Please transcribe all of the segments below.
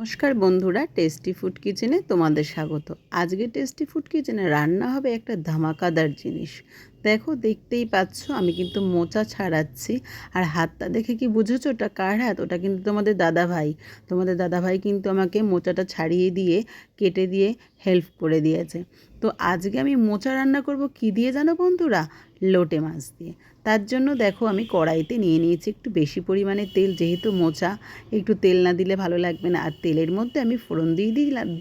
নমস্কার বন্ধুরা, tasty food কিচেনে তোমাদের স্বাগত। আজকে টেস্টি ফুড কিচেনে রান্না হবে একটা ধামাকাদার জিনিস। দেখো, দেখতেই পাচ্ছ আমি কিন্তু মোচা ছাড়াচ্ছি। আর হাতটা দেখে কি বুঝেছো ওটা কার হাত? ওটা কিন্তু তোমাদের দাদাভাই কিন্তু আমাকে মোচাটা ছাড়িয়ে দিয়ে কেটে দিয়ে হেল্প করে দিয়েছে। তো আজকে আমি মোচা রান্না করব কি দিয়ে জানো বন্ধুরা? লোটে মাছ দিয়ে। তার জন্য দেখো আমি কড়াইতে নিয়ে নিয়েছি একটু বেশি পরিমাণে তেল, যেহেতু মোচা একটু তেল না দিলে ভালো লাগবে না। আর তেলের মধ্যে আমি ফোড়ন দিয়ে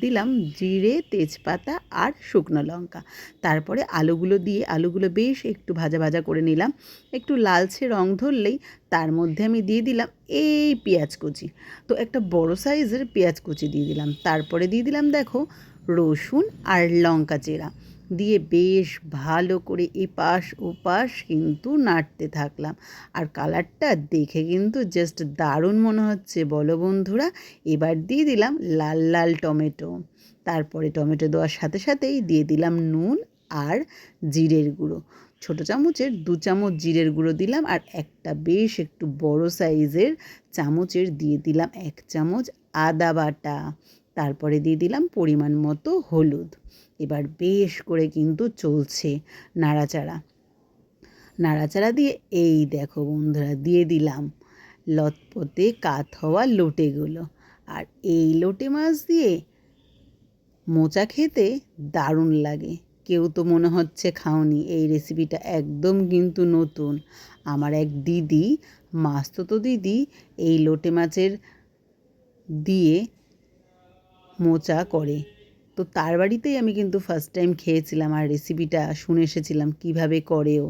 দিলাম জিরে, তেজপাতা আর শুকনো লঙ্কা। তারপরে আলুগুলো বেশ একটু ভাজা ভাজা করে নিলাম। একটু লালচে রং ধরলেই তার মধ্যে আমি দিয়ে দিলাম এই পেঁয়াজ কুচি। তো একটা বড় সাইজের পেঁয়াজ কুচি দিয়ে দিলাম। তারপরে দিয়ে দিলাম দেখো রসুন আর লঙ্কা চেরা দিয়ে বেশ ভালো করে এপাশ ওপাশ কিন্তু নাড়তে থাকলাম। আর কালারটা দেখে কিন্তু জাস্ট দারুণ মনে হচ্ছে, বলো বন্ধুরা। এবার দিয়ে দিলাম লাল লাল টমেটো। তারপরে টমেটো দেওয়ার সাথে সাথেই দিয়ে দিলাম নুন আর জিরের গুঁড়ো। ছোটো চামচের 2 চামচ জিরের গুঁড়ো দিলাম। আর একটা বেশ একটু বড় সাইজের চামচের দিয়ে দিলাম 1 চামচ আদা বাটা। তারপরে দিয়ে দিলাম পরিমাণ মতো হলুদ। এবার বেশ করে কিন্তু চলছে নাড়াচাড়া। নাড়াচাড়া দিয়ে এই দেখো বন্ধুরা দিয়ে দিলাম লতপতে কাত হওয়া লোটেগুলো। আর এই লোটে মাছ দিয়ে মোচা খেতে দারুণ লাগে। কেউ তো মনে হচ্ছে খাওনি, এই রেসিপিটা একদম কিন্তু নতুন। আমার এক দিদি, মাস্তুতো দিদি, এই লোটে মাছের দিয়ে মোচা করে। তো তার বাড়িতেই আমি কিন্তু ফার্স্ট টাইম খেয়েছিলাম আর রেসিপিটা শুনে এসেছিলাম কীভাবে করেও।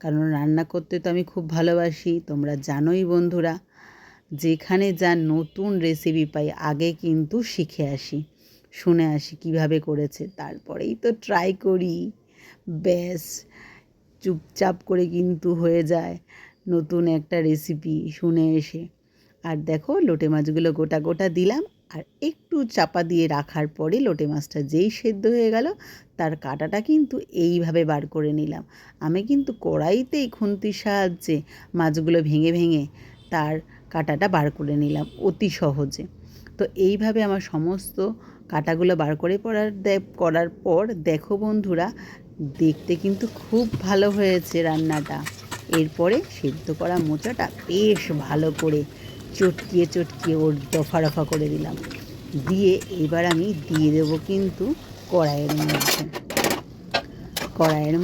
কারণ রান্না করতে তো আমি খুব ভালোবাসি, তোমরা জানোই বন্ধুরা। যেখানে যা নতুন রেসিপি পাই আগে কিন্তু শিখে আসি, শুনে আসি কীভাবে করেছে, তারপরেই তো ট্রাই করি। ব্যাস, চুপচাপ করে কিন্তু হয়ে যায় নতুন একটা রেসিপি শুনে এসে। আর দেখো লোটে মাছগুলো গোটা গোটা দিলাম। আর একটু চাপা দিয়ে রাখার পরে লোটে মাছটা যেই সেদ্ধ হয়ে গেল তার কাঁটাটা কিন্তু এইভাবে বার করে নিলাম। আমি কিন্তু কড়াইতেই খুন্তির সাহায্যে মাছগুলো ভেঙে ভেঙে তার কাঁটাটা বার করে নিলাম অতি সহজে। তো এইভাবে আমার সমস্ত কাঁটাগুলো বার করে করার পর দেখো বন্ধুরা, দেখতে কিন্তু খুব ভালো হয়েছে রান্নাটা। এরপরে সেদ্ধ করা মোচাটা বেশ ভালো করে চটকিয়ে চটকিয়ে ওর দফা রফা করে দিলাম। দিয়ে এবার আমি দিয়ে দেবো কিন্তু কড়াইয়ের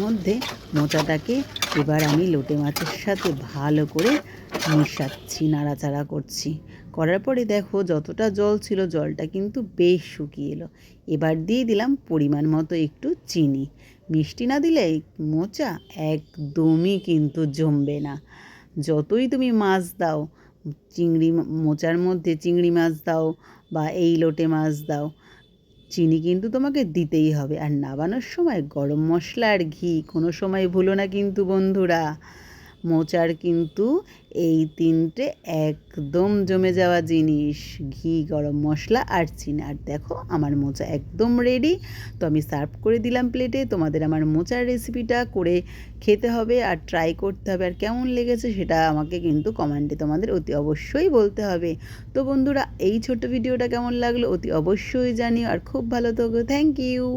মধ্যে মোচাটাকে এবার আমি লোটে মাছের সাথে ভালো করে মিশাচ্ছি, নাড়াচাড়া করছি। করার পরে দেখো যতটা জল ছিল জলটা কিন্তু বেশ শুকিয়ে এলো। এবার দিয়ে দিলাম পরিমাণ মতো একটু চিনি। মিষ্টি না দিলে মোচা একদমই কিন্তু জমবে না। যতই তুমি মাছ দাও, মোচার মধ্যে চিংড়ি মাছ দাও বা এই লোটে মাছ দাও, চিনি কিন্তু তোমাকে দিতেই হবে। আর নামানোর সময় গরম মশলা আর ঘি কোনো সময় ভুলো না কিন্তু বন্ধুরা। মোচার কিন্তু এই তিনটে একদম জমে যাওয়া জিনিস, ঘি, গরম মশলা আর চিনি। আর দেখো আমার মোচা একদম রেডি। তো আমি সার্ভ করে দিলাম প্লেটে। তোমাদের আমার মোচার রেসিপিটা করে খেতে হবে আর ট্রাই করতে হবে। আর কেমন লেগেছে সেটা আমাকে কিন্তু কমেন্টে তোমাদের অতি অবশ্যই বলতে হবে। তো বন্ধুরা, এই ছোট্ট ভিডিওটা কেমন লাগলো অতি অবশ্যই জানিও। আর খুব ভালো থাকো। Thank you.